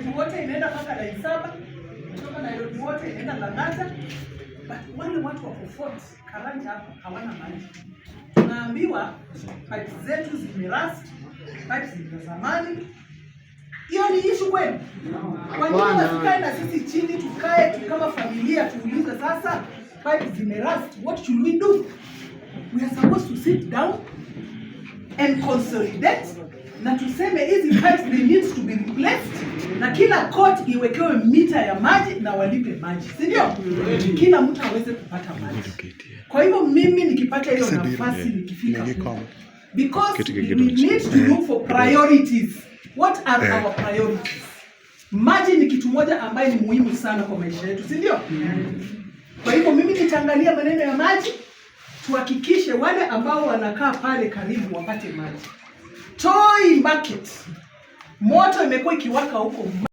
Nairobi wote inaenda mpaka Dar es Salaam, kutoka Nairobi wote inaenda Lang'ata. But wale watu wako Fort Karanja hapa hawana maji. Tunaambiwa pipes zetu zimerust, pipes za zamani. Hiyo ni issue kweli? Kwa nini wasikae na sisi chini tukae kama familia tuulize sasa pipes zimerust, what should we do? We are supposed to sit down and consolidate na tuseme hizi pipes they need to be replaced na kila court iwekewe mita ya maji na walipe maji, si ndio? Kila mtu aweze kupata maji. Kwa hivyo mimi nikipata hiyo nafasi nikifika, because we need to look for priorities. What are our priorities? Maji ni kitu moja ambaye ni muhimu sana kwa maisha yetu, si ndio? Kwa hivyo mimi nitaangalia maneno ya maji, tuhakikishe wale ambao wanakaa pale karibu wapate maji. Toi Market, moto imekuwa ikiwaka huko.